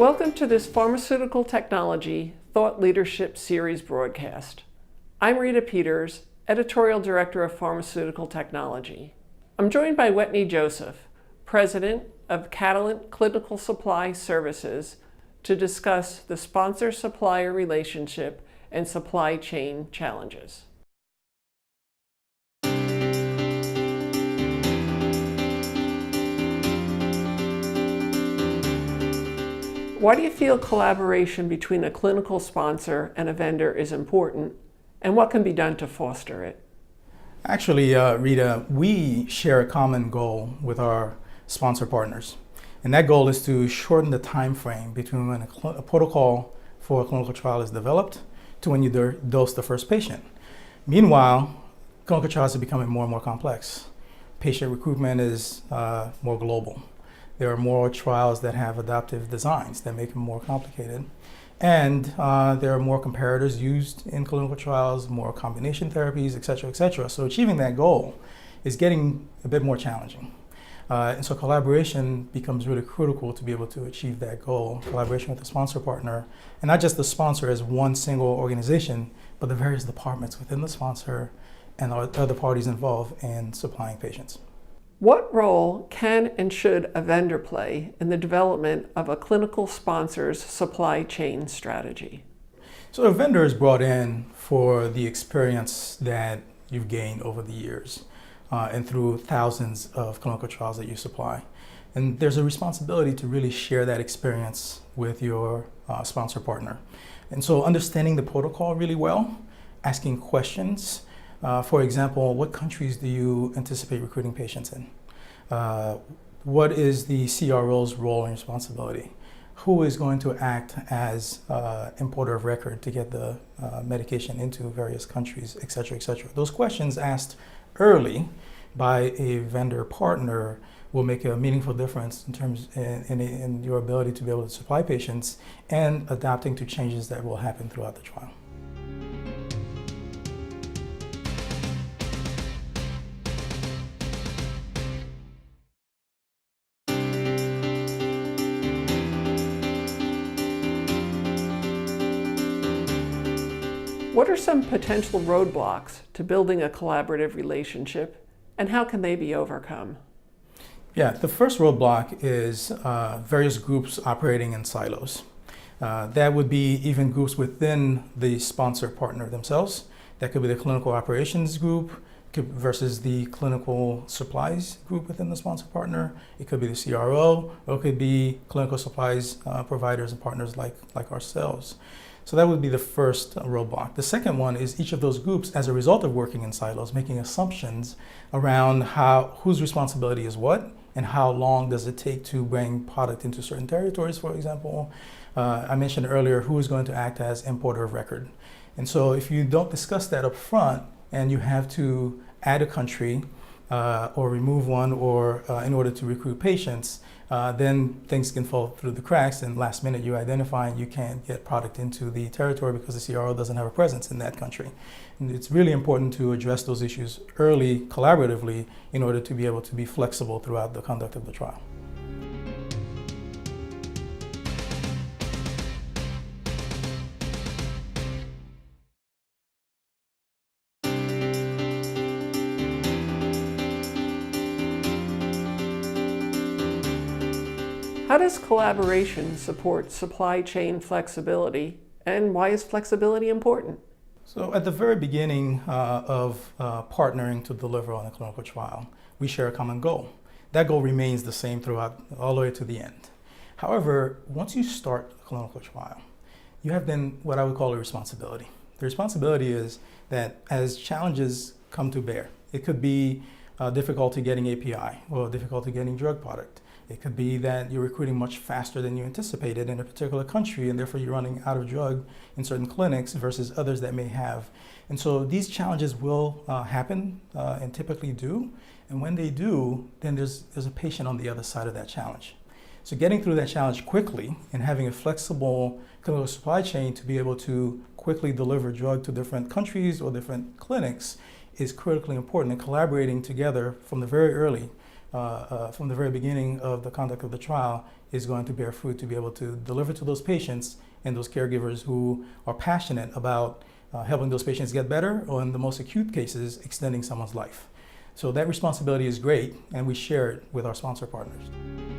Welcome to this Pharmaceutical Technology Thought Leadership Series broadcast. I'm Rita Peters, Editorial Director of Pharmaceutical Technology. I'm joined by Whitney Joseph, President of Catalent Clinical Supply Services, to discuss the sponsor-supplier relationship and supply chain challenges. Why do you feel collaboration between a clinical sponsor and a vendor is important, and what can be done to foster it? Actually, Rita, we share a common goal with our sponsor partners, and that goal is to shorten the time frame between when a protocol for a clinical trial is developed to when you dose the first patient. Meanwhile, clinical trials are becoming more and more complex. Patient recruitment is more global. There are more trials that have adaptive designs that make them more complicated. And there are more comparators used in clinical trials, more combination therapies, et cetera, et cetera. So achieving that goal is getting a bit more challenging. And so collaboration becomes really critical to be able to achieve that goal. Collaboration with the sponsor partner, and not just the sponsor as one single organization, but the various departments within the sponsor and other parties involved in supplying patients. What role can and should a vendor play in the development of a clinical sponsor's supply chain strategy? So a vendor is brought in for the experience that you've gained over the years and through thousands of clinical trials that you supply. And there's a responsibility to really share that experience with your sponsor partner. And so understanding the protocol really well, asking questions. For example, what countries do you anticipate recruiting patients in? What is the CRO's role and responsibility? Who is going to act as importer of record to get the medication into various countries, et cetera, et cetera? Those questions asked early by a vendor partner will make a meaningful difference in terms in your ability to be able to supply patients and adapting to changes that will happen throughout the trial. What are some potential roadblocks to building a collaborative relationship, and how can they be overcome? Yeah, the first roadblock is various groups operating in silos. That would be even groups within the sponsor partner themselves. That could be the clinical operations group versus the clinical supplies group within the sponsor partner. It could be the CRO, or it could be clinical supplies providers and partners like ourselves. So that would be the first roadblock. The second one is each of those groups, as a result of working in silos, making assumptions around whose responsibility is what and how long does it take to bring product into certain territories, for example. I mentioned earlier who is going to act as importer of record. And so if you don't discuss that up front and you have to add a country or remove one or in order to recruit patients, then things can fall through the cracks, and last minute you identify and you can't get product into the territory because the CRO doesn't have a presence in that country. And it's really important to address those issues early, collaboratively, in order to be able to be flexible throughout the conduct of the trial. How does collaboration support supply chain flexibility, and why is flexibility important? So at the very beginning of partnering to deliver on a clinical trial, we share a common goal. That goal remains the same throughout, all the way to the end. However, once you start a clinical trial, you have then what I would call a responsibility. The responsibility is that as challenges come to bear, it could be difficulty getting API or difficulty getting drug product. It could be that you're recruiting much faster than you anticipated in a particular country, and therefore you're running out of drug in certain clinics versus others that may have. And so these challenges will happen and typically do. And when they do, then there's a patient on the other side of that challenge. So getting through that challenge quickly and having a flexible clinical supply chain to be able to quickly deliver drug to different countries or different clinics is critically important. And collaborating together from the very early from the very beginning of the conduct of the trial is going to bear fruit to be able to deliver to those patients and those caregivers who are passionate about helping those patients get better, or in the most acute cases, extending someone's life. So that responsibility is great, and we share it with our sponsor partners.